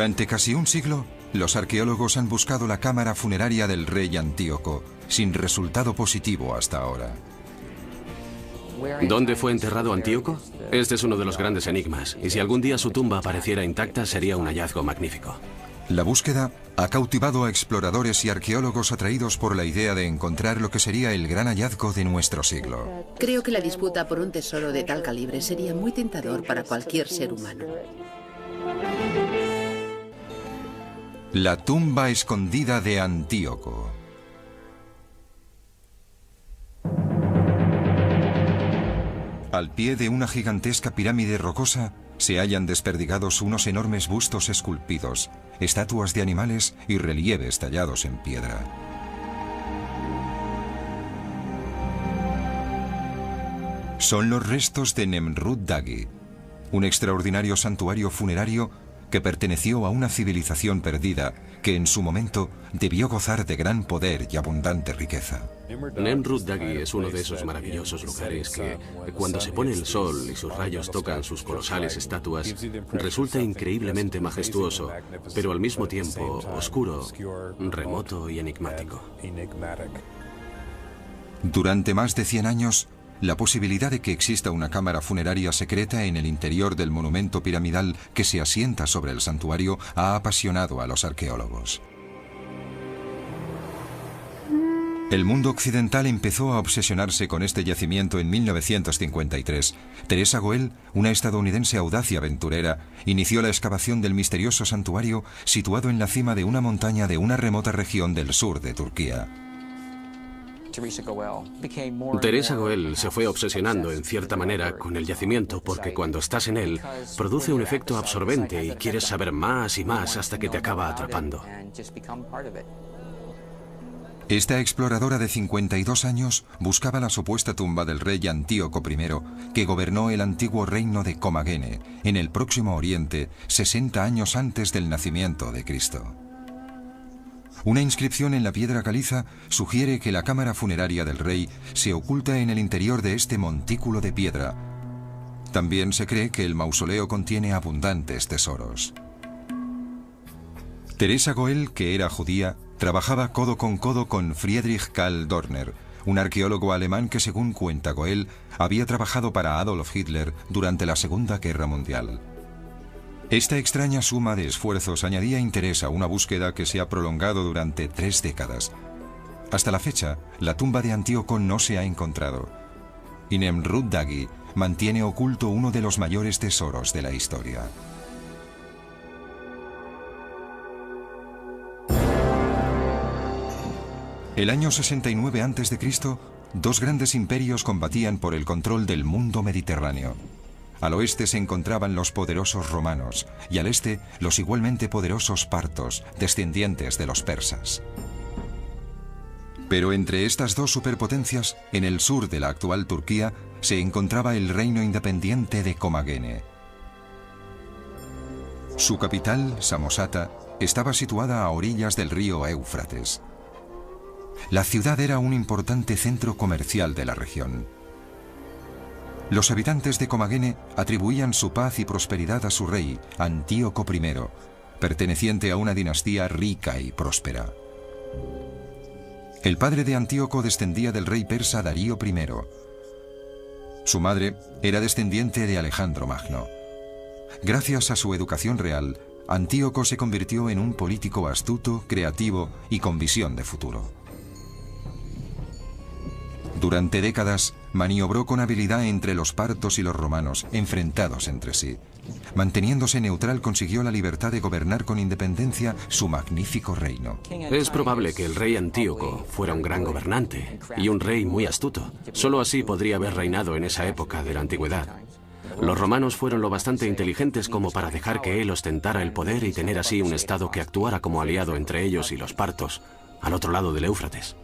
Durante casi un siglo, los arqueólogos han buscado la cámara funeraria del rey Antíoco, sin resultado positivo hasta ahora. ¿Dónde fue enterrado Antíoco? Este es uno de los grandes enigmas, y si algún día su tumba apareciera intacta, sería un hallazgo magnífico. La búsqueda ha cautivado a exploradores y arqueólogos atraídos por la idea de encontrar lo que sería el gran hallazgo de nuestro siglo. Creo que la disputa por un tesoro de tal calibre sería muy tentador para cualquier ser humano. La tumba escondida de Antíoco. Al pie de una gigantesca pirámide rocosa se hallan desperdigados unos enormes bustos esculpidos, estatuas de animales y relieves tallados en piedra. Son los restos de Nemrut Dagi, un extraordinario santuario funerario que perteneció a una civilización perdida que en su momento debió gozar de gran poder y abundante riqueza. Nemrut Dagi es uno de esos maravillosos lugares que, cuando se pone el sol y sus rayos tocan sus colosales estatuas, resulta increíblemente majestuoso, pero al mismo tiempo oscuro, remoto y enigmático. Durante más de 100 años, la posibilidad de que exista una cámara funeraria secreta en el interior del monumento piramidal que se asienta sobre el santuario ha apasionado a los arqueólogos. El mundo occidental empezó a obsesionarse con este yacimiento en 1953. Teresa Goel, una estadounidense audaz y aventurera, inició la excavación del misterioso santuario situado en la cima de una montaña de una remota región del sur de Turquía. Teresa Goel se fue obsesionando en cierta manera con el yacimiento porque cuando estás en él produce un efecto absorbente y quieres saber más y más hasta que te acaba atrapando. Esta exploradora de 52 años buscaba la supuesta tumba del rey Antíoco I, que gobernó el antiguo reino de Comagene, en el Próximo Oriente, 60 años antes del nacimiento de Cristo. Una inscripción en la piedra caliza sugiere que la cámara funeraria del rey se oculta en el interior de este montículo de piedra. También se cree que el mausoleo contiene abundantes tesoros. Teresa Goel, que era judía, trabajaba codo con Friedrich Karl Dorner, un arqueólogo alemán que, según cuenta Goel, había trabajado para Adolf Hitler durante la Segunda Guerra Mundial. Esta extraña suma de esfuerzos añadía interés a una búsqueda que se ha prolongado durante 3 décadas. Hasta la fecha, la tumba de Antíoco no se ha encontrado. Y Nemrut Dagi mantiene oculto uno de los mayores tesoros de la historia. El año 69 a.C., dos grandes imperios combatían por el control del mundo mediterráneo. Al oeste se encontraban los poderosos romanos y al este los igualmente poderosos partos, descendientes de los persas. Pero entre estas dos superpotencias, en el sur de la actual Turquía, se encontraba el reino independiente de Comagene. Su capital, Samosata, estaba situada a orillas del río Éufrates. La ciudad era un importante centro comercial de la región. Los habitantes de Comagene atribuían su paz y prosperidad a su rey, Antíoco I, perteneciente a una dinastía rica y próspera. El padre de Antíoco descendía del rey persa Darío I. Su madre era descendiente de Alejandro Magno. Gracias a su educación real, Antíoco se convirtió en un político astuto, creativo y con visión de futuro. Durante décadas, maniobró con habilidad entre los partos y los romanos, enfrentados entre sí. Manteniéndose neutral, consiguió la libertad de gobernar con independencia su magnífico reino. Es probable que el rey Antíoco fuera un gran gobernante y un rey muy astuto. Solo así podría haber reinado en esa época de la antigüedad. Los romanos fueron lo bastante inteligentes como para dejar que él ostentara el poder y tener así un estado que actuara como aliado entre ellos y los partos, al otro lado del Éufrates.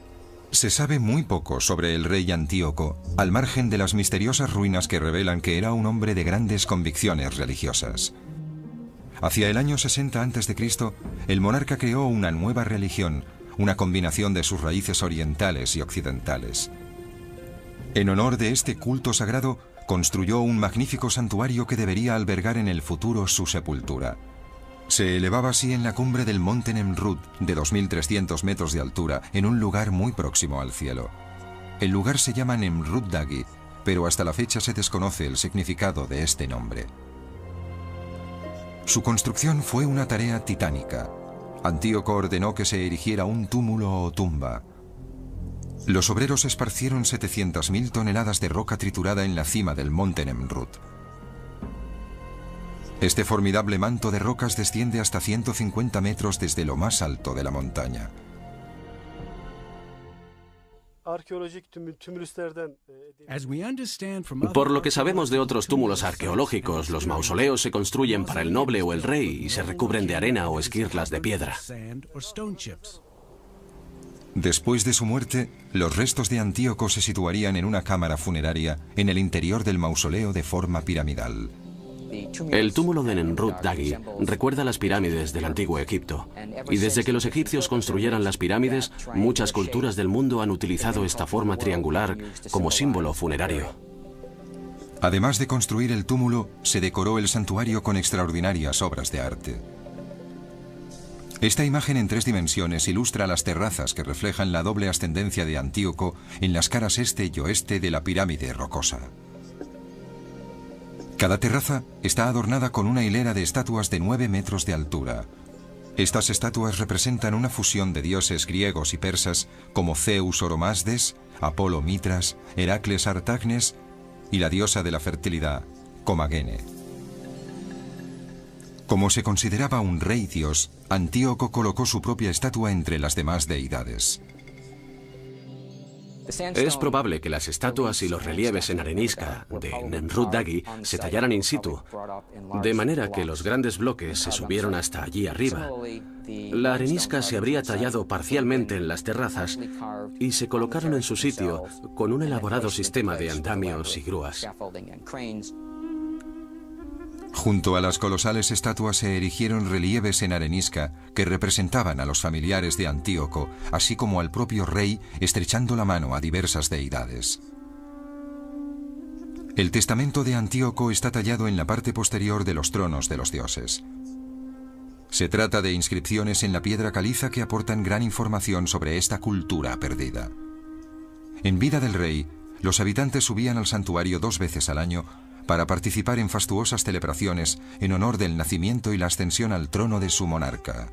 Se sabe muy poco sobre el rey Antíoco, al margen de las misteriosas ruinas que revelan que era un hombre de grandes convicciones religiosas. Hacia el año 60 a.C., el monarca creó una nueva religión, una combinación de sus raíces orientales y occidentales. En honor de este culto sagrado, construyó un magnífico santuario que debería albergar en el futuro su sepultura. Se elevaba así en la cumbre del monte Nemrut, de 2.300 metros de altura, en un lugar muy próximo al cielo. El lugar se llama Nemrut Dagi, pero hasta la fecha se desconoce el significado de este nombre. Su construcción fue una tarea titánica. Antíoco ordenó que se erigiera un túmulo o tumba. Los obreros esparcieron 700.000 toneladas de roca triturada en la cima del monte Nemrut. Este formidable manto de rocas desciende hasta 150 metros desde lo más alto de la montaña. Por lo que sabemos de otros túmulos arqueológicos, los mausoleos se construyen para el noble o el rey y se recubren de arena o esquirlas de piedra. Después de su muerte, los restos de Antíoco se situarían en una cámara funeraria en el interior del mausoleo de forma piramidal. El túmulo de Nemrut Dagi recuerda las pirámides del antiguo Egipto, y desde que los egipcios construyeran las pirámides, muchas culturas del mundo han utilizado esta forma triangular como símbolo funerario. Además de construir el túmulo, se decoró el santuario con extraordinarias obras de arte. Esta imagen en 3 dimensiones ilustra las terrazas que reflejan la doble ascendencia de Antíoco en las caras este y oeste de la pirámide rocosa. Cada terraza está adornada con una hilera de estatuas de 9 metros de altura. Estas estatuas representan una fusión de dioses griegos y persas como Zeus Oromasdes, Apolo Mitras, Heracles Artagnes y la diosa de la fertilidad, Comagene. Como se consideraba un rey dios, Antíoco colocó su propia estatua entre las demás deidades. Es probable que las estatuas y los relieves en arenisca de Nemrut Dagi se tallaran in situ, de manera que los grandes bloques se subieron hasta allí arriba. La arenisca se habría tallado parcialmente en las terrazas y se colocaron en su sitio con un elaborado sistema de andamios y grúas. Junto a las colosales estatuas se erigieron relieves en arenisca que representaban a los familiares de Antíoco, así como al propio rey estrechando la mano a diversas deidades. El testamento de Antíoco está tallado en la parte posterior de los tronos de los dioses. Se trata de inscripciones en la piedra caliza que aportan gran información sobre esta cultura perdida. En vida del rey, los habitantes subían al santuario 2 veces al año para participar en fastuosas celebraciones en honor del nacimiento y la ascensión al trono de su monarca.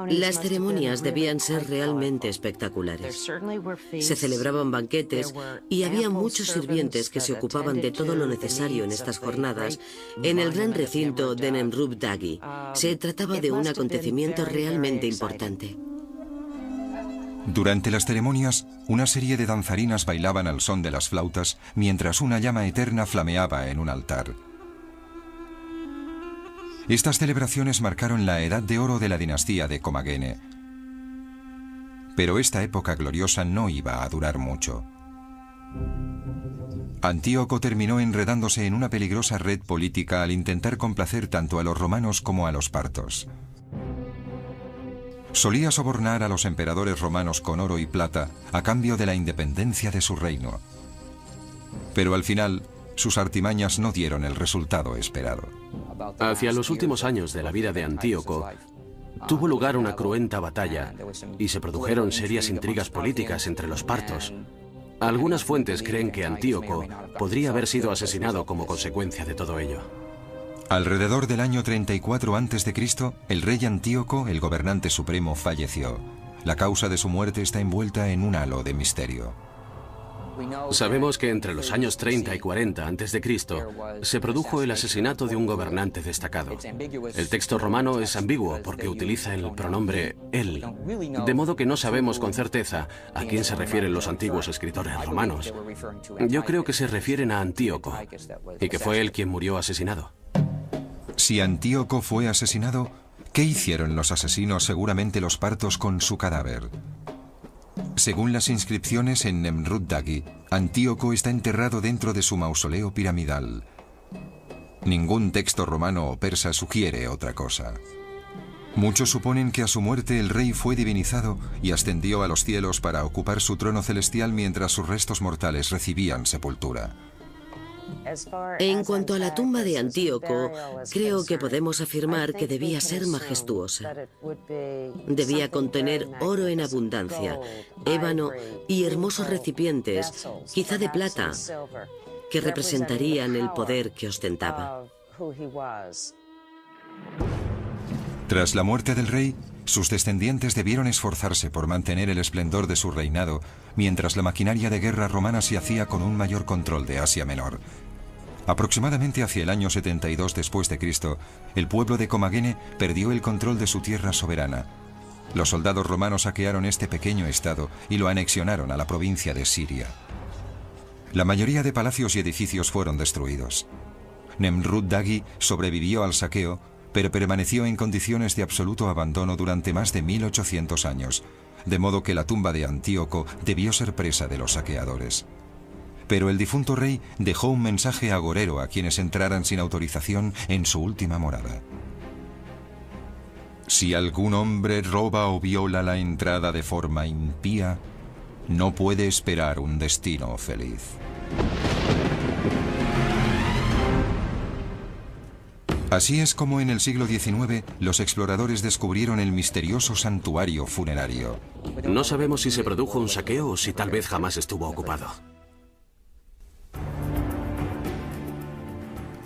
Las ceremonias debían ser realmente espectaculares. Se celebraban banquetes y había muchos sirvientes que se ocupaban de todo lo necesario en estas jornadas en el gran recinto de Nemrut Dagi. Se trataba de un acontecimiento realmente importante. Durante las ceremonias, una serie de danzarinas bailaban al son de las flautas mientras una llama eterna flameaba en un altar. Estas celebraciones marcaron la edad de oro de la dinastía de Comagene. Pero esta época gloriosa no iba a durar mucho. Antíoco terminó enredándose en una peligrosa red política al intentar complacer tanto a los romanos como a los partos. Solía sobornar a los emperadores romanos con oro y plata a cambio de la independencia de su reino. Pero al final, sus artimañas no dieron el resultado esperado. Hacia los últimos años de la vida de Antíoco, tuvo lugar una cruenta batalla y se produjeron serias intrigas políticas entre los partos. Algunas fuentes creen que Antíoco podría haber sido asesinado como consecuencia de todo ello. Alrededor del año 34 a.C., el rey Antíoco, el gobernante supremo, falleció. La causa de su muerte está envuelta en un halo de misterio. Sabemos que entre los años 30 y 40 a.C. se produjo el asesinato de un gobernante destacado. El texto romano es ambiguo porque utiliza el pronombre él, de modo que no sabemos con certeza a quién se refieren los antiguos escritores romanos. Yo creo que se refieren a Antíoco y que fue él quien murió asesinado. Si Antíoco fue asesinado, ¿qué hicieron los asesinos, seguramente los partos, con su cadáver? Según las inscripciones en Nemrut Dagi, Antíoco está enterrado dentro de su mausoleo piramidal. Ningún texto romano o persa sugiere otra cosa. Muchos suponen que a su muerte el rey fue divinizado y ascendió a los cielos para ocupar su trono celestial mientras sus restos mortales recibían sepultura. En cuanto a la tumba de Antíoco, creo que podemos afirmar que debía ser majestuosa. Debía contener oro en abundancia, ébano y hermosos recipientes, quizá de plata, que representarían el poder que ostentaba. Tras la muerte del rey, sus descendientes debieron esforzarse por mantener el esplendor de su reinado, mientras la maquinaria de guerra romana se hacía con un mayor control de Asia Menor. Aproximadamente hacia el año 72 después de Cristo, el pueblo de Comagene perdió el control de su tierra soberana. Los soldados romanos saquearon este pequeño estado y lo anexionaron a la provincia de Siria. La mayoría de palacios y edificios fueron destruidos. Nemrut Dagi sobrevivió al saqueo, pero permaneció en condiciones de absoluto abandono durante más de 1800 años, de modo que la tumba de Antíoco debió ser presa de los saqueadores. Pero el difunto rey dejó un mensaje agorero a quienes entraran sin autorización en su última morada. Si algún hombre roba o viola la entrada de forma impía, no puede esperar un destino feliz. Así es como en el siglo XIX los exploradores descubrieron el misterioso santuario funerario. No sabemos si se produjo un saqueo o si tal vez jamás estuvo ocupado.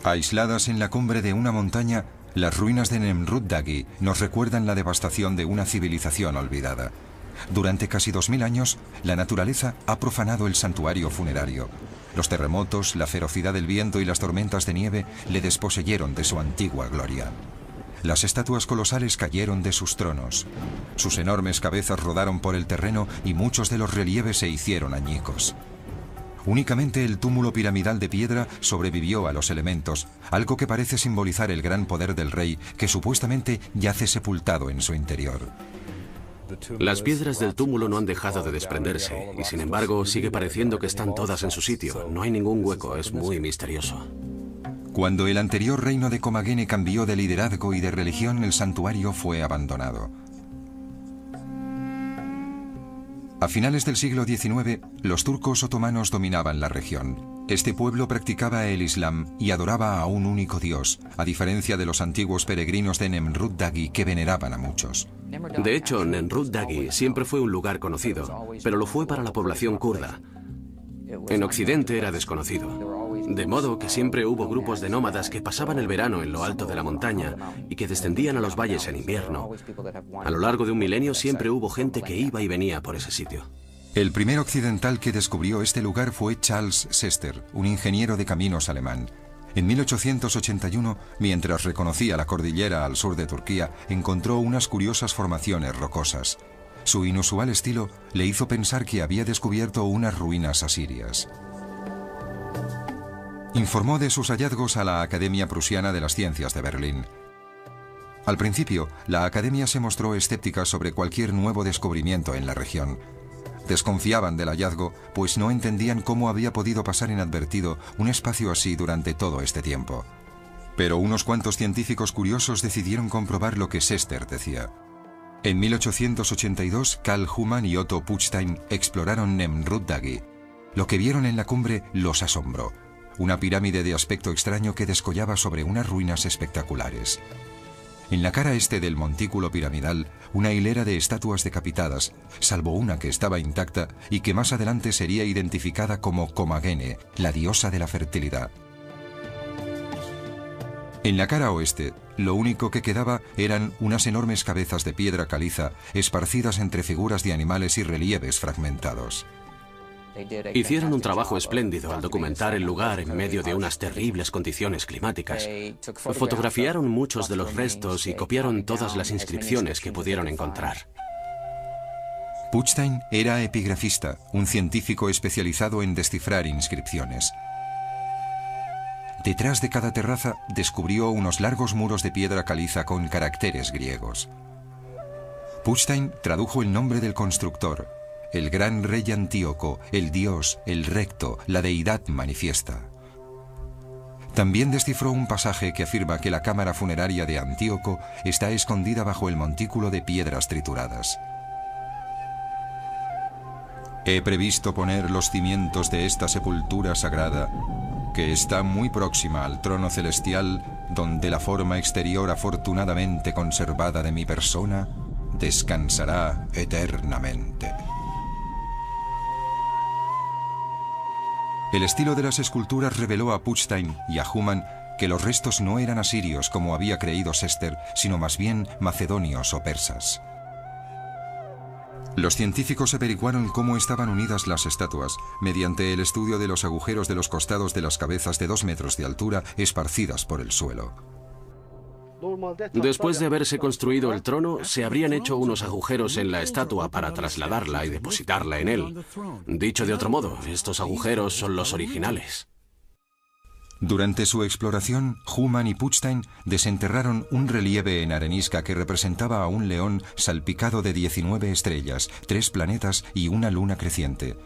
Aisladas en la cumbre de una montaña, las ruinas de Nemrut Dagi nos recuerdan la devastación de una civilización olvidada. Durante casi 2000 años, la naturaleza ha profanado el santuario funerario. Los terremotos, la ferocidad del viento y las tormentas de nieve le desposeyeron de su antigua gloria. Las estatuas colosales cayeron de sus tronos. Sus enormes cabezas rodaron por el terreno y muchos de los relieves se hicieron añicos. Únicamente el túmulo piramidal de piedra sobrevivió a los elementos, algo que parece simbolizar el gran poder del rey, que supuestamente yace sepultado en su interior. Las piedras del túmulo no han dejado de desprenderse, y sin embargo sigue pareciendo que están todas en su sitio. No hay ningún hueco, es muy misterioso. Cuando el anterior reino de Comagene cambió de liderazgo y de religión, el santuario fue abandonado. A finales del siglo XIX, los turcos otomanos dominaban la región. Este pueblo practicaba el Islam y adoraba a un único dios, a diferencia de los antiguos peregrinos de Nemrut Dagi que veneraban a muchos. De hecho, Nemrut Dagi siempre fue un lugar conocido, pero lo fue para la población kurda. En Occidente era desconocido. De modo que siempre hubo grupos de nómadas que pasaban el verano en lo alto de la montaña y que descendían a los valles en invierno. A lo largo de un milenio siempre hubo gente que iba y venía por ese sitio. El primer occidental que descubrió este lugar fue Charles Sester, un ingeniero de caminos alemán. En 1881, mientras reconocía la cordillera al sur de Turquía, encontró unas curiosas formaciones rocosas. Su inusual estilo le hizo pensar que había descubierto unas ruinas asirias. Informó de sus hallazgos a la Academia Prusiana de las Ciencias de Berlín. Al principio, la Academia se mostró escéptica sobre cualquier nuevo descubrimiento en la región. Desconfiaban del hallazgo, pues no entendían cómo había podido pasar inadvertido un espacio así durante todo este tiempo. Pero unos cuantos científicos curiosos decidieron comprobar lo que Sester decía. En 1882, Carl Humann y Otto Puchstein exploraron Nemrut Dagi. Lo que vieron en la cumbre los asombró. Una pirámide de aspecto extraño que descollaba sobre unas ruinas espectaculares. En la cara este del montículo piramidal, una hilera de estatuas decapitadas, salvo una que estaba intacta y que más adelante sería identificada como Comagene, la diosa de la fertilidad. En la cara oeste, lo único que quedaba eran unas enormes cabezas de piedra caliza esparcidas entre figuras de animales y relieves fragmentados. Hicieron un trabajo espléndido al documentar el lugar en medio de unas terribles condiciones climáticas. Fotografiaron muchos de los restos y copiaron todas las inscripciones que pudieron encontrar. Puchstein era epigrafista, un científico especializado en descifrar inscripciones. Detrás de cada terraza descubrió unos largos muros de piedra caliza con caracteres griegos. Puchstein tradujo el nombre del constructor: el gran rey Antíoco, el dios, el recto, la deidad manifiesta. También descifró un pasaje que afirma que la cámara funeraria de Antíoco está escondida bajo el montículo de piedras trituradas. He previsto poner los cimientos de esta sepultura sagrada que está muy próxima al trono celestial, donde la forma exterior afortunadamente conservada de mi persona descansará eternamente. El estilo de las esculturas reveló a Putstein y a Humann que los restos no eran asirios como había creído Sester, sino más bien macedonios o persas. Los científicos averiguaron cómo estaban unidas las estatuas mediante el estudio de los agujeros de los costados de las cabezas de 2 metros de altura esparcidas por el suelo. Después de haberse construido el trono, se habrían hecho unos agujeros en la estatua para trasladarla y depositarla en él. Dicho de otro modo, estos agujeros son los originales. Durante su exploración, Humann y Putstein desenterraron un relieve en arenisca que representaba a un león salpicado de 19 estrellas, 3 planetas y una luna creciente.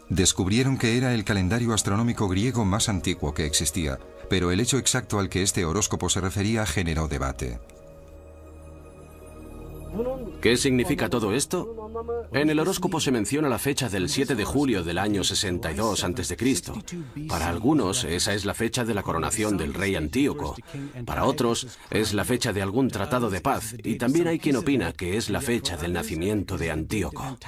Descubrieron que era el calendario astronómico griego más antiguo que existía, pero el hecho exacto al que este horóscopo se refería generó debate. ¿Qué significa todo esto? En el horóscopo se menciona la fecha del 7 de julio del año 62 a.C. Para algunos, esa es la fecha de la coronación del rey Antíoco. Para otros, es la fecha de algún tratado de paz. Y también hay quien opina que es la fecha del nacimiento de Antíoco.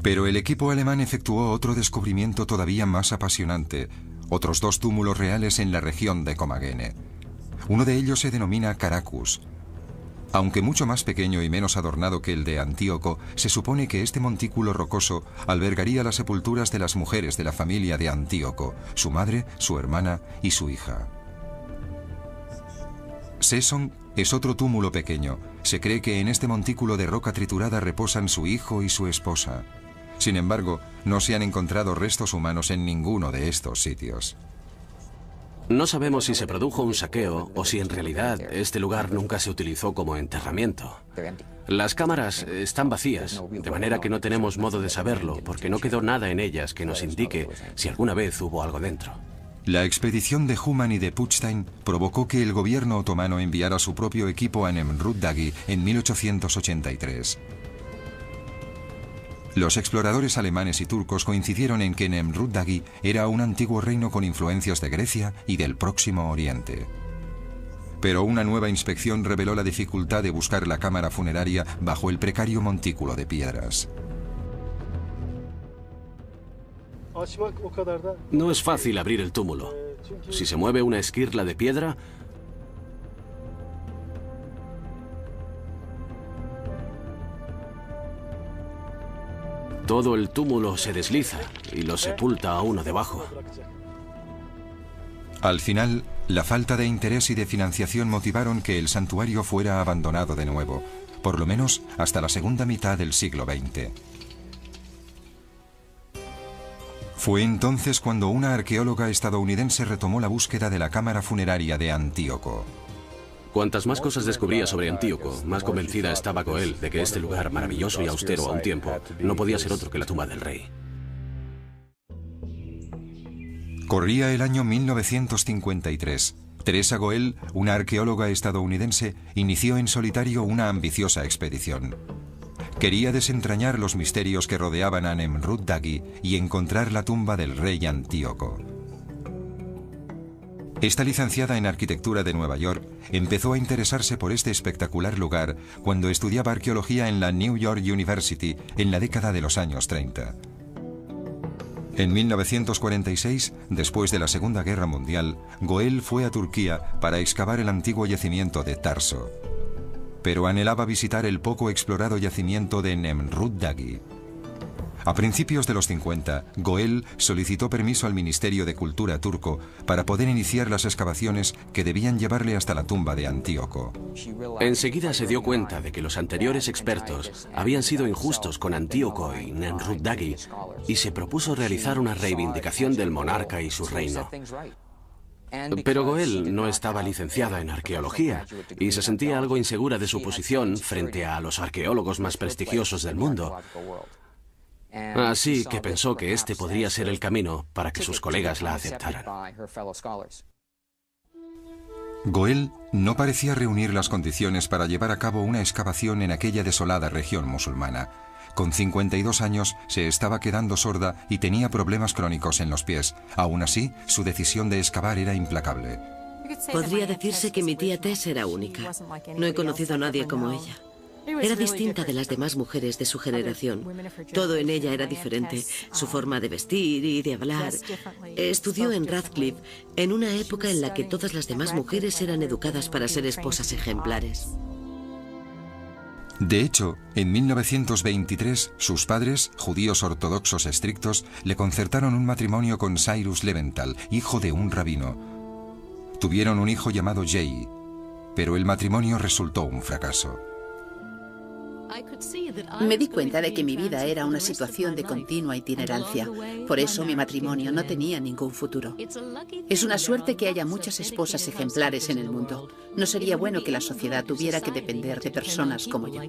Pero el equipo alemán efectuó otro descubrimiento todavía más apasionante, otros 2 túmulos reales en la región de Comagene. Uno de ellos se denomina Caracus. Aunque mucho más pequeño y menos adornado que el de Antíoco, se supone que este montículo rocoso albergaría las sepulturas de las mujeres de la familia de Antíoco, su madre, su hermana y su hija. Seson es otro túmulo pequeño. Se cree que en este montículo de roca triturada reposan su hijo y su esposa. Sin embargo, no se han encontrado restos humanos en ninguno de estos sitios. No sabemos si se produjo un saqueo o si en realidad este lugar nunca se utilizó como enterramiento. Las cámaras están vacías, de manera que no tenemos modo de saberlo, porque no quedó nada en ellas que nos indique si alguna vez hubo algo dentro. La expedición de Humann y de Putstein provocó que el gobierno otomano enviara su propio equipo a Nemrut Dagi en 1883. Los exploradores alemanes y turcos coincidieron en que Nemrut Dagi era un antiguo reino con influencias de Grecia y del Próximo Oriente. Pero una nueva inspección reveló la dificultad de buscar la cámara funeraria bajo el precario montículo de piedras. No es fácil abrir el túmulo. Si se mueve una esquirla de piedra, todo el túmulo se desliza y lo sepulta a uno debajo. Al final, la falta de interés y de financiación motivaron que el santuario fuera abandonado de nuevo, por lo menos hasta la segunda mitad del siglo XX. Fue entonces cuando una arqueóloga estadounidense retomó la búsqueda de la cámara funeraria de Antíoco. Cuantas más cosas descubría sobre Antíoco, más convencida estaba Goel de que este lugar maravilloso y austero a un tiempo no podía ser otro que la tumba del rey. Corría el año 1953. Teresa Goel, una arqueóloga estadounidense, inició en solitario una ambiciosa expedición. Quería desentrañar los misterios que rodeaban a Nemrut Dagi y encontrar la tumba del rey Antíoco. Esta licenciada en arquitectura de Nueva York empezó a interesarse por este espectacular lugar cuando estudiaba arqueología en la New York University en la década de los años 30. En 1946, después de la Segunda Guerra Mundial, Goel fue a Turquía para excavar el antiguo yacimiento de Tarso. Pero anhelaba visitar el poco explorado yacimiento de Nemrut Dagi. A principios de los 50, Goel solicitó permiso al Ministerio de Cultura turco para poder iniciar las excavaciones que debían llevarle hasta la tumba de Antíoco. Enseguida se dio cuenta de que los anteriores expertos habían sido injustos con Antíoco y Nemrut Dagi y se propuso realizar una reivindicación del monarca y su reino. Pero Goel no estaba licenciada en arqueología y se sentía algo insegura de su posición frente a los arqueólogos más prestigiosos del mundo. Así que pensó que este podría ser el camino para que sus colegas la aceptaran. Goel no parecía reunir las condiciones para llevar a cabo una excavación en aquella desolada región musulmana, Con 52 años se estaba quedando sorda y tenía problemas crónicos en los pies. Aún así, su decisión de excavar era implacable. Podría decirse que mi tía Tess era única. No he conocido a nadie como ella. Era distinta de las demás mujeres de su generación. Todo en ella era diferente, su forma de vestir y de hablar. Estudió en Radcliffe en una época en la que todas las demás mujeres eran educadas para ser esposas ejemplares. De hecho, en 1923, sus padres, judíos ortodoxos estrictos, le concertaron un matrimonio con Cyrus Leventhal, hijo de un rabino. Tuvieron un hijo llamado Jay, pero el matrimonio resultó un fracaso. Me di cuenta de que mi vida era una situación de continua itinerancia. Por eso mi matrimonio no tenía ningún futuro. Es una suerte que haya muchas esposas ejemplares en el mundo. No sería bueno que la sociedad tuviera que depender de personas como yo.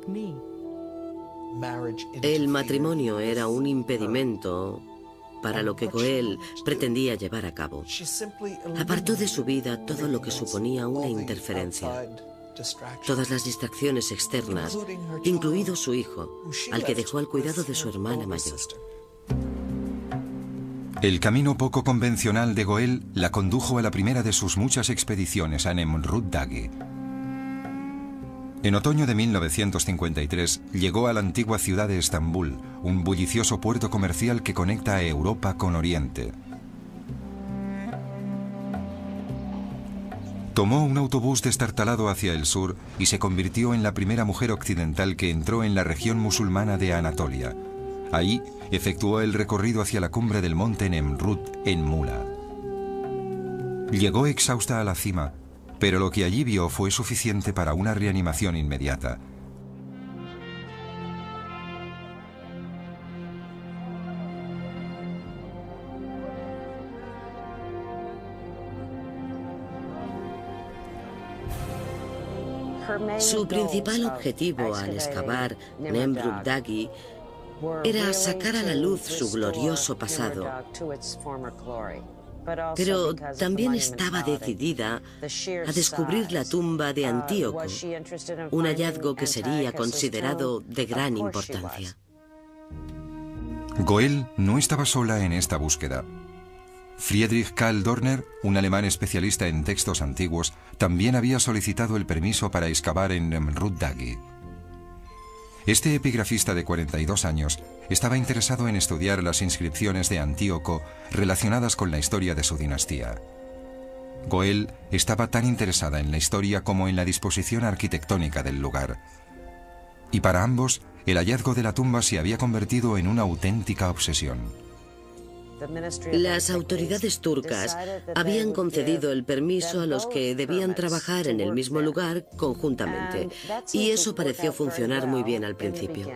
El matrimonio era un impedimento para lo que Goel pretendía llevar a cabo. Apartó de su vida todo lo que suponía una interferencia. Todas las distracciones externas, incluido su hijo, al que dejó al cuidado de su hermana mayor. El camino poco convencional de Goel la condujo a la primera de sus muchas expediciones a Nemrut Dagi. En otoño de 1953 llegó a la antigua ciudad de Estambul, un bullicioso puerto comercial que conecta a Europa con Oriente. Tomó un autobús destartalado hacia el sur y se convirtió en la primera mujer occidental que entró en la región musulmana de Anatolia. Ahí efectuó el recorrido hacia la cumbre del monte Nemrut en Mula. Llegó exhausta a la cima, pero lo que allí vio fue suficiente para una reanimación inmediata. Su principal objetivo al excavar Nemrut Dagi era sacar a la luz su glorioso pasado, pero también estaba decidida a descubrir la tumba de Antíoco, un hallazgo que sería considerado de gran importancia. Goel no estaba sola en esta búsqueda. Friedrich Karl Dorner, un alemán especialista en textos antiguos, también había solicitado el permiso para excavar en Nemrut Dagi. Este epigrafista de 42 años estaba interesado en estudiar las inscripciones de Antíoco relacionadas con la historia de su dinastía. Goel estaba tan interesada en la historia como en la disposición arquitectónica del lugar. Y para ambos, el hallazgo de la tumba se había convertido en una auténtica obsesión. Las autoridades turcas habían concedido el permiso a los que debían trabajar en el mismo lugar conjuntamente, y eso pareció funcionar muy bien al principio.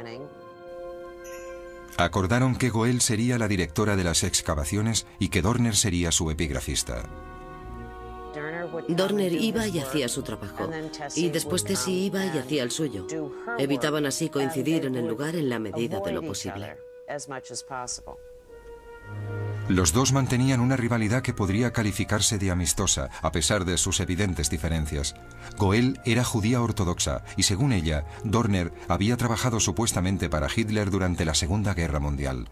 Acordaron que Goel sería la directora de las excavaciones y que Dorner sería su epigrafista. Dorner iba y hacía su trabajo, y después Tessie iba y hacía el suyo. Evitaban así coincidir en el lugar en la medida de lo posible. Los dos mantenían una rivalidad que podría calificarse de amistosa, a pesar de sus evidentes diferencias. Goel era judía ortodoxa y, según ella, Dorner había trabajado supuestamente para Hitler durante la Segunda Guerra Mundial.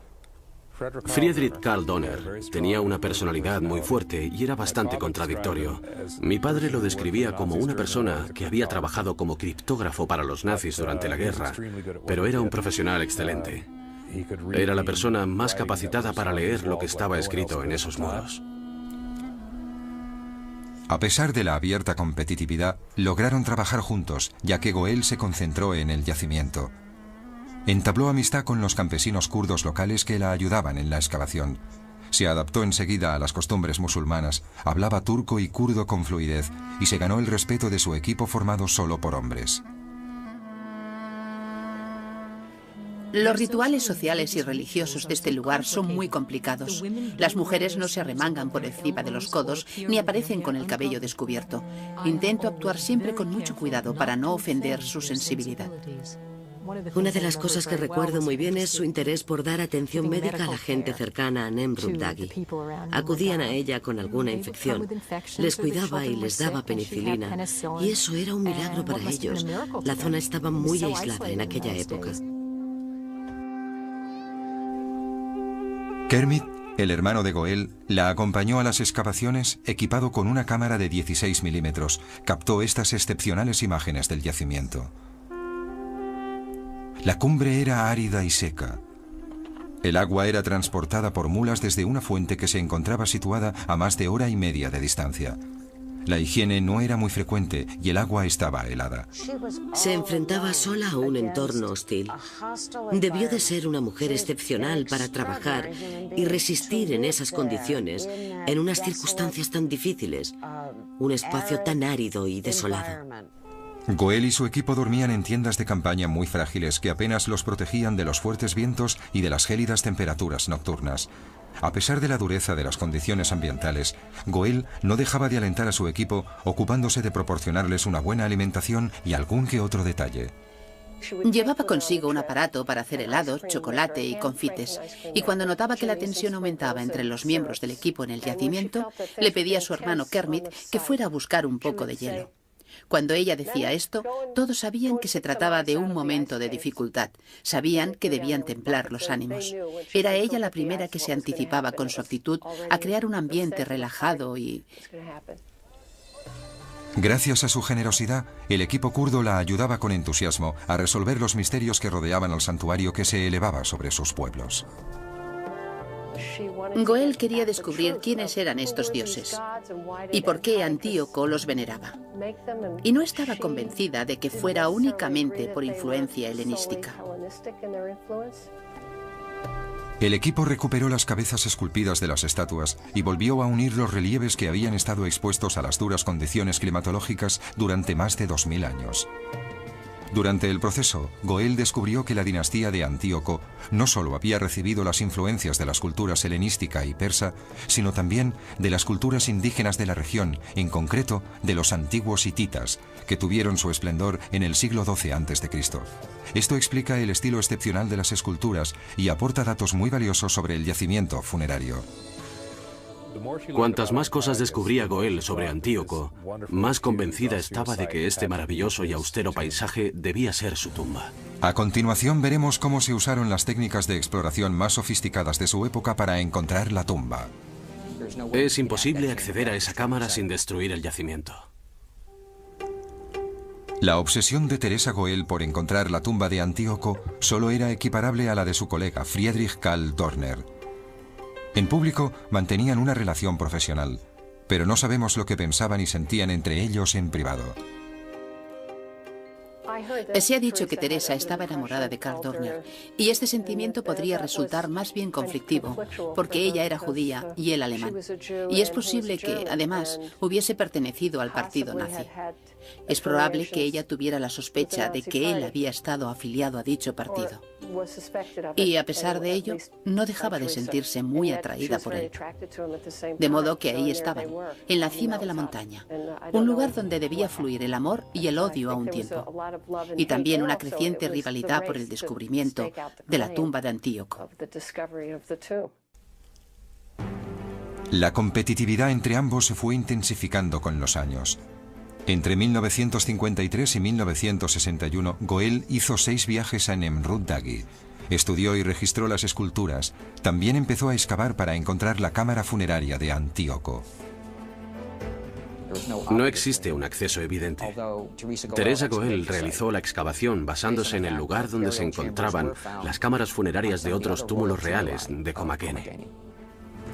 Friedrich Karl Donner tenía una personalidad muy fuerte y era bastante contradictorio. Mi padre lo describía como una persona que había trabajado como criptógrafo para los nazis durante la guerra, pero era un profesional excelente. Era la persona más capacitada para leer lo que estaba escrito en esos muros. A pesar de la abierta competitividad, lograron trabajar juntos, ya que Goel se concentró en el yacimiento. Entabló amistad con los campesinos kurdos locales que la ayudaban en la excavación. Se adaptó enseguida a las costumbres musulmanas, hablaba turco y kurdo con fluidez y se ganó el respeto de su equipo formado solo por hombres. Los rituales sociales y religiosos de este lugar son muy complicados. Las mujeres no se arremangan por encima de los codos ni aparecen con el cabello descubierto. Intento actuar siempre con mucho cuidado para no ofender su sensibilidad. Una de las cosas que recuerdo muy bien es su interés por dar atención médica a la gente cercana a Nemrut Dagi. Acudían a ella con alguna infección, les cuidaba y les daba penicilina, y eso era un milagro para ellos. La zona estaba muy aislada en aquella época. Kermit, el hermano de Goel, la acompañó a las excavaciones equipado con una cámara de 16 milímetros. Captó estas excepcionales imágenes del yacimiento. La cumbre era árida y seca. El agua era transportada por mulas desde una fuente que se encontraba situada a más de hora y media de distancia. La higiene no era muy frecuente y el agua estaba helada. Se enfrentaba sola a un entorno hostil. Debió de ser una mujer excepcional para trabajar y resistir en esas condiciones, en unas circunstancias tan difíciles, un espacio tan árido y desolado. Goel y su equipo dormían en tiendas de campaña muy frágiles que apenas los protegían de los fuertes vientos y de las gélidas temperaturas nocturnas. A pesar de la dureza de las condiciones ambientales, Goel no dejaba de alentar a su equipo, ocupándose de proporcionarles una buena alimentación y algún que otro detalle. Llevaba consigo un aparato para hacer helados, chocolate y confites, y cuando notaba que la tensión aumentaba entre los miembros del equipo en el yacimiento, le pedía a su hermano Kermit que fuera a buscar un poco de hielo. Cuando ella decía esto, todos sabían que se trataba de un momento de dificultad. Sabían que debían templar los ánimos. Era ella la primera que se anticipaba con su actitud a crear un ambiente relajado y... Gracias a su generosidad, el equipo kurdo la ayudaba con entusiasmo a resolver los misterios que rodeaban al santuario que se elevaba sobre sus pueblos. Goel quería descubrir quiénes eran estos dioses y por qué Antíoco los veneraba. Y no estaba convencida de que fuera únicamente por influencia helenística. El equipo recuperó las cabezas esculpidas de las estatuas y volvió a unir los relieves que habían estado expuestos a las duras condiciones climatológicas durante más de 2000 años. Durante el proceso, Goel descubrió que la dinastía de Antíoco no solo había recibido las influencias de las culturas helenística y persa, sino también de las culturas indígenas de la región, en concreto de los antiguos hititas, que tuvieron su esplendor en el siglo XII a.C. Esto explica el estilo excepcional de las esculturas y aporta datos muy valiosos sobre el yacimiento funerario. Cuantas más cosas descubría Goel sobre Antíoco, más convencida estaba de que este maravilloso y austero paisaje debía ser su tumba. A continuación veremos cómo se usaron las técnicas de exploración más sofisticadas de su época para encontrar la tumba. Es imposible acceder a esa cámara sin destruir el yacimiento. La obsesión de Teresa Goel por encontrar la tumba de Antíoco solo era equiparable a la de su colega Friedrich Karl Dorner. En público mantenían una relación profesional, pero no sabemos lo que pensaban y sentían entre ellos en privado. Se ha dicho que Teresa estaba enamorada de Karl Dorner, y este sentimiento podría resultar más bien conflictivo, porque ella era judía y él alemán. Y es posible que, además, hubiese pertenecido al partido nazi. Es probable que ella tuviera la sospecha de que él había estado afiliado a dicho partido. Y a pesar de ello, no dejaba de sentirse muy atraída por él. De modo que ahí estaban, en la cima de la montaña, un lugar donde debía fluir el amor y el odio a un tiempo, y también una creciente rivalidad por el descubrimiento de la tumba de Antíoco. La competitividad entre ambos se fue intensificando con los años. Entre 1953 y 1961, Goel hizo 6 viajes a Nemrut Dagi. Estudió y registró las esculturas. También empezó a excavar para encontrar la cámara funeraria de Antíoco. No existe un acceso evidente. Teresa Goel realizó la excavación basándose en el lugar donde se encontraban las cámaras funerarias de otros túmulos reales de Comagene.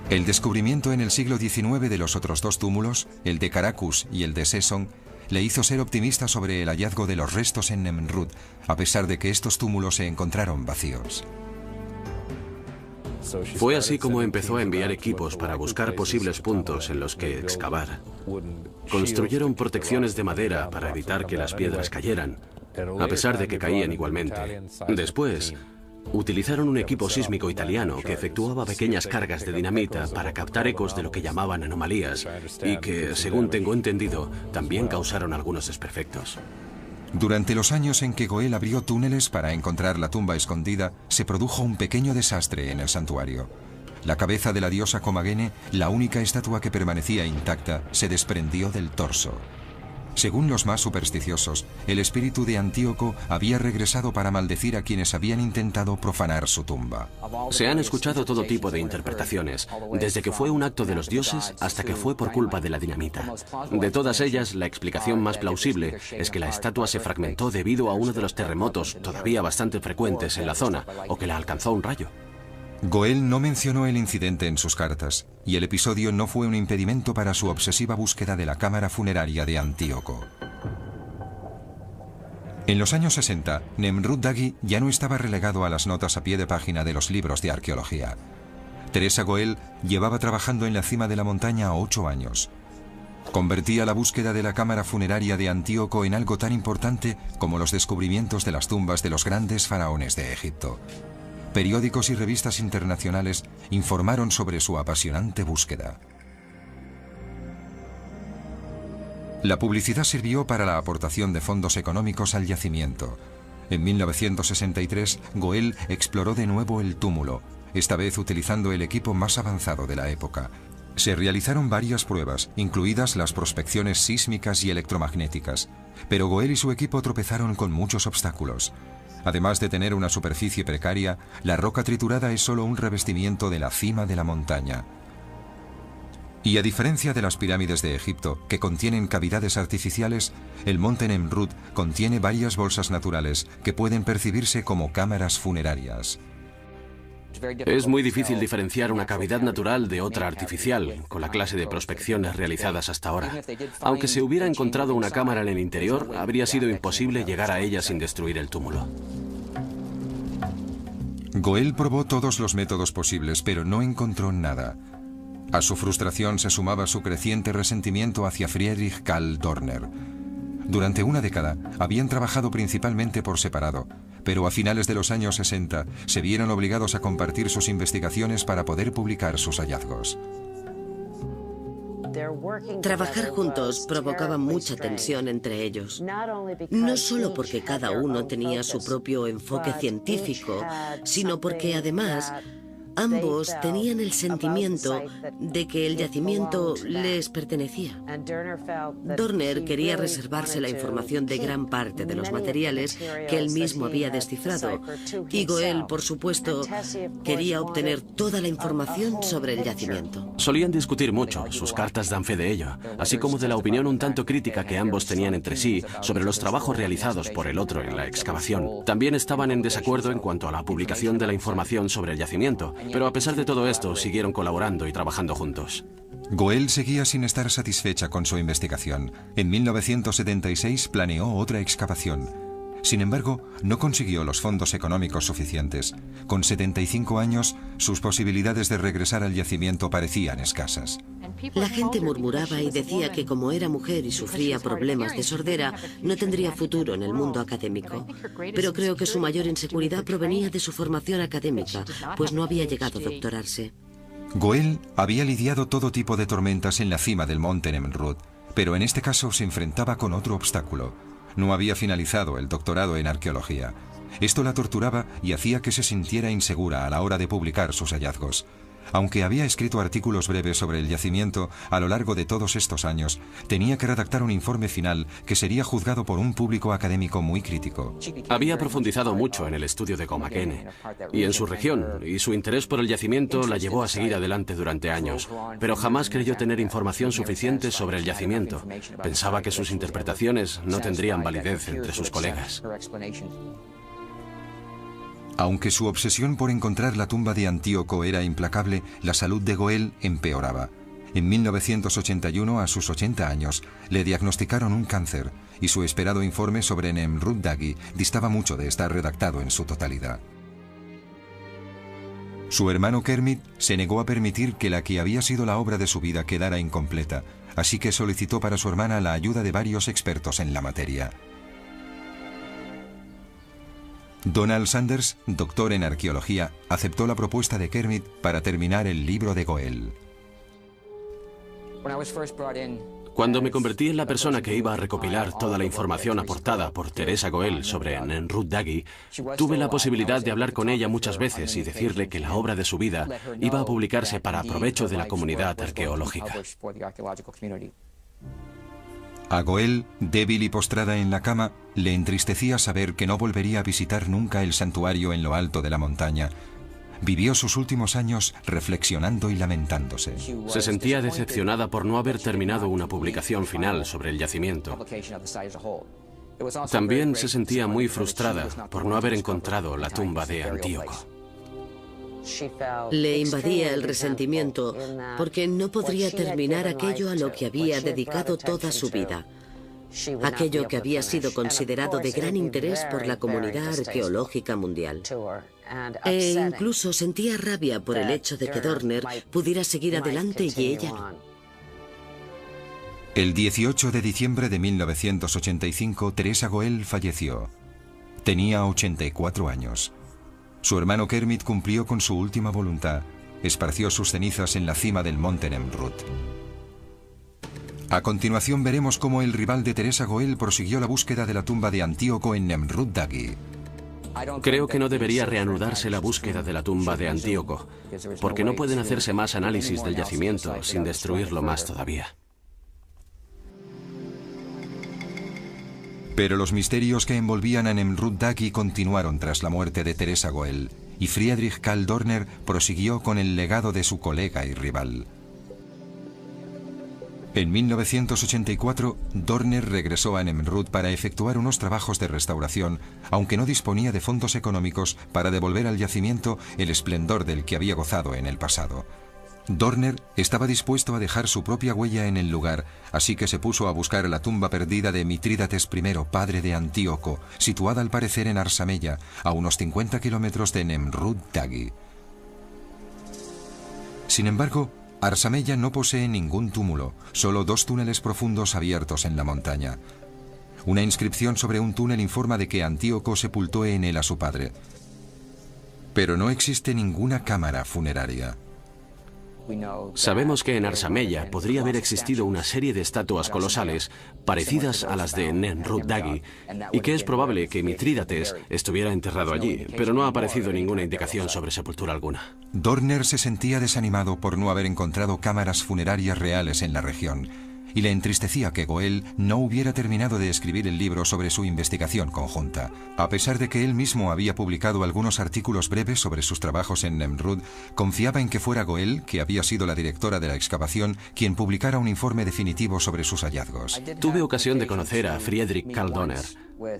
El descubrimiento en el siglo XIX de los otros 2 túmulos, el de Caracus y el de Sesson, le hizo ser optimista sobre el hallazgo de los restos en Nemrut, a pesar de que estos túmulos se encontraron vacíos. Fue así como empezó a enviar equipos para buscar posibles puntos en los que excavar. Construyeron protecciones de madera para evitar que las piedras cayeran, a pesar de que caían igualmente. Después, utilizaron un equipo sísmico italiano que efectuaba pequeñas cargas de dinamita para captar ecos de lo que llamaban anomalías y que, según tengo entendido, también causaron algunos desperfectos. Durante los años en que Goel abrió túneles para encontrar la tumba escondida, se produjo un pequeño desastre en el santuario. La cabeza de la diosa Comagene, la única estatua que permanecía intacta, se desprendió del torso. Según los más supersticiosos, el espíritu de Antíoco había regresado para maldecir a quienes habían intentado profanar su tumba. Se han escuchado todo tipo de interpretaciones, desde que fue un acto de los dioses hasta que fue por culpa de la dinamita. De todas ellas, la explicación más plausible es que la estatua se fragmentó debido a uno de los terremotos todavía bastante frecuentes en la zona, o que la alcanzó un rayo. Goel no mencionó el incidente en sus cartas, y el episodio no fue un impedimento para su obsesiva búsqueda de la cámara funeraria de Antíoco. En los años 60, Nemrut Dagi ya no estaba relegado a las notas a pie de página de los libros de arqueología. Teresa Goel llevaba trabajando en la cima de la montaña 8 años. Convertía la búsqueda de la cámara funeraria de Antíoco en algo tan importante como los descubrimientos de las tumbas de los grandes faraones de Egipto. Periódicos y revistas internacionales informaron sobre su apasionante búsqueda. La publicidad sirvió para la aportación de fondos económicos al yacimiento. En 1963, Goel exploró de nuevo el túmulo, esta vez utilizando el equipo más avanzado de la época. Se realizaron varias pruebas, incluidas las prospecciones sísmicas y electromagnéticas, pero Goel y su equipo tropezaron con muchos obstáculos. Además de tener una superficie precaria, la roca triturada es solo un revestimiento de la cima de la montaña. Y a diferencia de las pirámides de Egipto, que contienen cavidades artificiales, el monte Nemrut contiene varias bolsas naturales que pueden percibirse como cámaras funerarias. Es muy difícil diferenciar una cavidad natural de otra artificial, con la clase de prospecciones realizadas hasta ahora. Aunque se hubiera encontrado una cámara en el interior, habría sido imposible llegar a ella sin destruir el túmulo. Goel probó todos los métodos posibles, pero no encontró nada. A su frustración se sumaba su creciente resentimiento hacia Friedrich Karl Dorner. Durante una década habían trabajado principalmente por separado, pero a finales de los años 60 se vieron obligados a compartir sus investigaciones para poder publicar sus hallazgos. Trabajar juntos provocaba mucha tensión entre ellos, no solo porque cada uno tenía su propio enfoque científico, sino porque además ambos tenían el sentimiento de que el yacimiento les pertenecía. Dorner quería reservarse la información de gran parte de los materiales que él mismo había descifrado, y Goel, por supuesto, quería obtener toda la información sobre el yacimiento. Solían discutir mucho, sus cartas dan fe de ello, así como de la opinión un tanto crítica que ambos tenían entre sí sobre los trabajos realizados por el otro en la excavación. También estaban en desacuerdo en cuanto a la publicación de la información sobre el yacimiento, pero a pesar de todo esto, siguieron colaborando y trabajando juntos. Goel seguía sin estar satisfecha con su investigación. En 1976 planeó otra excavación. Sin embargo, no consiguió los fondos económicos suficientes. Con 75 años, sus posibilidades de regresar al yacimiento parecían escasas. La gente murmuraba y decía que como era mujer y sufría problemas de sordera, no tendría futuro en el mundo académico. Pero creo que su mayor inseguridad provenía de su formación académica, pues no había llegado a doctorarse. Goel había lidiado todo tipo de tormentas en la cima del monte Nemrut, pero en este caso se enfrentaba con otro obstáculo. No había finalizado el doctorado en arqueología. Esto la torturaba y hacía que se sintiera insegura a la hora de publicar sus hallazgos. Aunque había escrito artículos breves sobre el yacimiento a lo largo de todos estos años, tenía que redactar un informe final que sería juzgado por un público académico muy crítico. Había profundizado mucho en el estudio de Comakene y en su región, y su interés por el yacimiento la llevó a seguir adelante durante años, pero jamás creyó tener información suficiente sobre el yacimiento. Pensaba que sus interpretaciones no tendrían validez entre sus colegas. Aunque su obsesión por encontrar la tumba de Antíoco era implacable, la salud de Goel empeoraba. En 1981, a sus 80 años, le diagnosticaron un cáncer y su esperado informe sobre Nemrut Dagi distaba mucho de estar redactado en su totalidad. Su hermano Kermit se negó a permitir que la que había sido la obra de su vida quedara incompleta, así que solicitó para su hermana la ayuda de varios expertos en la materia. Donald Sanders, doctor en arqueología, aceptó la propuesta de Kermit para terminar el libro de Goel. Cuando me convertí en la persona que iba a recopilar toda la información aportada por Teresa Goel sobre Nemrut Dagi, tuve la posibilidad de hablar con ella muchas veces y decirle que la obra de su vida iba a publicarse para provecho de la comunidad arqueológica. A Goel, débil y postrada en la cama, le entristecía saber que no volvería a visitar nunca el santuario en lo alto de la montaña. Vivió sus últimos años reflexionando y lamentándose. Se sentía decepcionada por no haber terminado una publicación final sobre el yacimiento. También se sentía muy frustrada por no haber encontrado la tumba de Antíoco. Le invadía el resentimiento porque no podría terminar aquello a lo que había dedicado toda su vida, aquello que había sido considerado de gran interés por la comunidad arqueológica mundial. E incluso sentía rabia por el hecho de que Dorner pudiera seguir adelante y ella no. El 18 de diciembre de 1985, Teresa Goel falleció. Tenía 84 años. Su hermano Kermit cumplió con su última voluntad. Esparció sus cenizas en la cima del monte Nemrut. A continuación veremos cómo el rival de Teresa Goel prosiguió la búsqueda de la tumba de Antíoco en Nemrut Dagi. Creo que no debería reanudarse la búsqueda de la tumba de Antíoco, porque no pueden hacerse más análisis del yacimiento sin destruirlo más todavía. Pero los misterios que envolvían a Nemrut Dagi continuaron tras la muerte de Teresa Goel, y Friedrich Karl Dorner prosiguió con el legado de su colega y rival. En 1984, Dorner regresó a Nemrut para efectuar unos trabajos de restauración, aunque no disponía de fondos económicos para devolver al yacimiento el esplendor del que había gozado en el pasado. Dorner estaba dispuesto a dejar su propia huella en el lugar, así que se puso a buscar la tumba perdida de Mitrídates I, padre de Antíoco, situada al parecer en Arsamella, a unos 50 kilómetros de Nemrut Dagi. Sin embargo, Arsamella no posee ningún túmulo, solo 2 túneles profundos abiertos en la montaña. Una inscripción sobre un túnel informa de que Antíoco sepultó en él a su padre. Pero no existe ninguna cámara funeraria. Sabemos que en Arsamella podría haber existido una serie de estatuas colosales parecidas a las de Nemrut Dagi, y que es probable que Mitrídates estuviera enterrado allí, pero no ha aparecido ninguna indicación sobre sepultura alguna. Dorner se sentía desanimado por no haber encontrado cámaras funerarias reales en la región, y le entristecía que Goel no hubiera terminado de escribir el libro sobre su investigación conjunta. A pesar de que él mismo había publicado algunos artículos breves sobre sus trabajos en Nemrut, confiaba en que fuera Goel, que había sido la directora de la excavación, quien publicara un informe definitivo sobre sus hallazgos. Tuve ocasión de conocer a Friedrich Karl Dorner.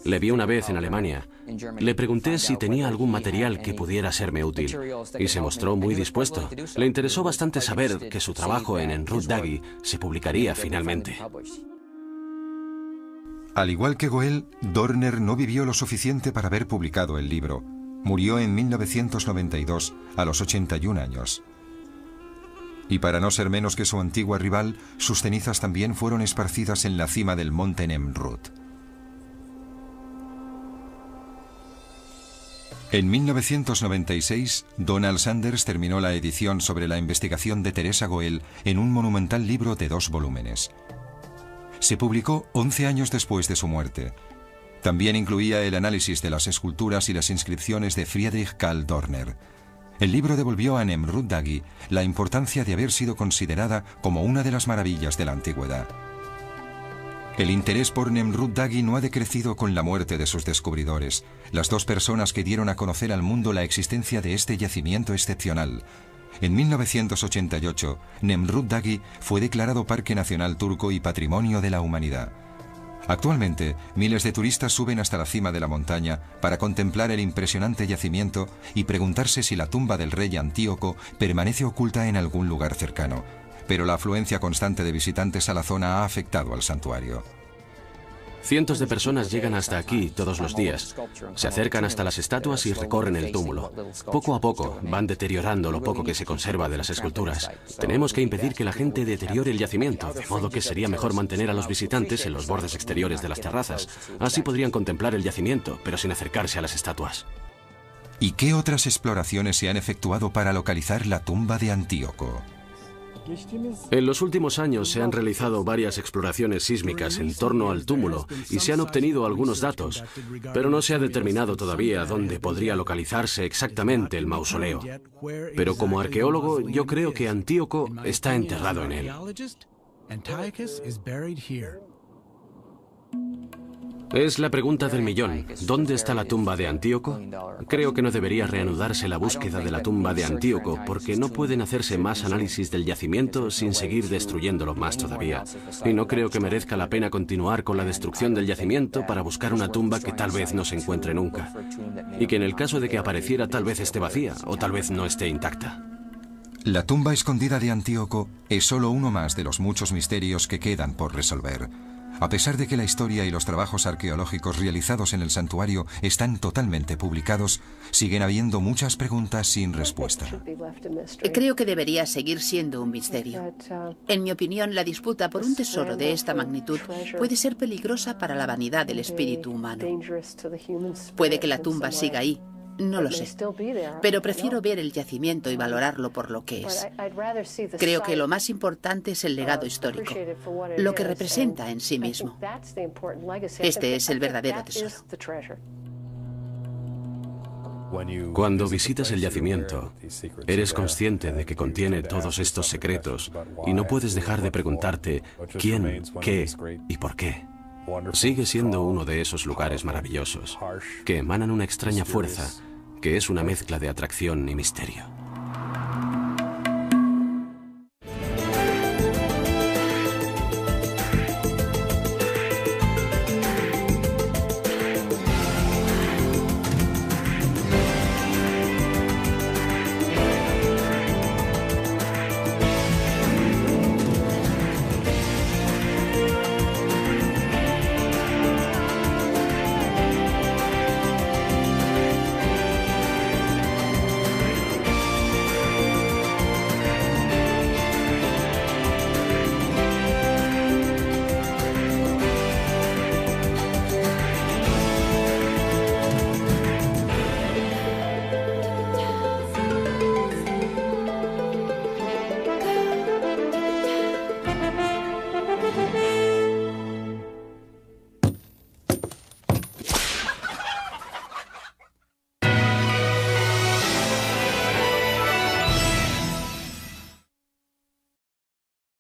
Le vi una vez en Alemania. Le pregunté si tenía algún material que pudiera serme útil, y se mostró muy dispuesto. Le interesó bastante saber que su trabajo en Nemrut Dagi se publicaría finalmente. Al igual que Goel, Dorner no vivió lo suficiente para haber publicado el libro. Murió en 1992, a los 81 años. Y para no ser menos que su antigua rival, sus cenizas también fueron esparcidas en la cima del monte Nemrut. En 1996, Donald Sanders terminó la edición sobre la investigación de Teresa Goel en un monumental libro de 2 volúmenes. Se publicó 11 años después de su muerte. También incluía el análisis de las esculturas y las inscripciones de Friedrich Karl Dorner. El libro devolvió a Nemrut Dagi la importancia de haber sido considerada como una de las maravillas de la antigüedad. El interés por Nemrut Dagi no ha decrecido con la muerte de sus descubridores, las 2 personas que dieron a conocer al mundo la existencia de este yacimiento excepcional. En 1988, Nemrut Dagi fue declarado Parque Nacional Turco y Patrimonio de la Humanidad. Actualmente, miles de turistas suben hasta la cima de la montaña para contemplar el impresionante yacimiento y preguntarse si la tumba del rey Antíoco permanece oculta en algún lugar cercano. Pero la afluencia constante de visitantes a la zona ha afectado al santuario. Cientos de personas llegan hasta aquí todos los días. Se acercan hasta las estatuas y recorren el túmulo. Poco a poco van deteriorando lo poco que se conserva de las esculturas. Tenemos que impedir que la gente deteriore el yacimiento, de modo que sería mejor mantener a los visitantes en los bordes exteriores de las terrazas. Así podrían contemplar el yacimiento, pero sin acercarse a las estatuas. ¿Y qué otras exploraciones se han efectuado para localizar la tumba de Antíoco? En los últimos años se han realizado varias exploraciones sísmicas en torno al túmulo y se han obtenido algunos datos, pero no se ha determinado todavía dónde podría localizarse exactamente el mausoleo. Pero como arqueólogo, yo creo que Antíoco está enterrado en él. Es la pregunta del millón. ¿Dónde está la tumba de Antíoco? Creo que no debería reanudarse la búsqueda de la tumba de Antíoco, porque no pueden hacerse más análisis del yacimiento sin seguir destruyéndolo más todavía. Y no creo que merezca la pena continuar con la destrucción del yacimiento para buscar una tumba que tal vez no se encuentre nunca. Y que en el caso de que apareciera tal vez esté vacía o tal vez no esté intacta. La tumba escondida de Antíoco es solo uno más de los muchos misterios que quedan por resolver. A pesar de que la historia y los trabajos arqueológicos realizados en el santuario están totalmente publicados, siguen habiendo muchas preguntas sin respuesta. Creo que debería seguir siendo un misterio. En mi opinión, la disputa por un tesoro de esta magnitud puede ser peligrosa para la vanidad del espíritu humano. Puede que la tumba siga ahí. No lo sé, pero prefiero ver el yacimiento y valorarlo por lo que es. Creo que lo más importante es el legado histórico, lo que representa en sí mismo. Este es el verdadero tesoro. Cuando visitas el yacimiento, eres consciente de que contiene todos estos secretos y no puedes dejar de preguntarte quién, qué y por qué. Sigue siendo uno de esos lugares maravillosos que emanan una extraña fuerza que es una mezcla de atracción y misterio.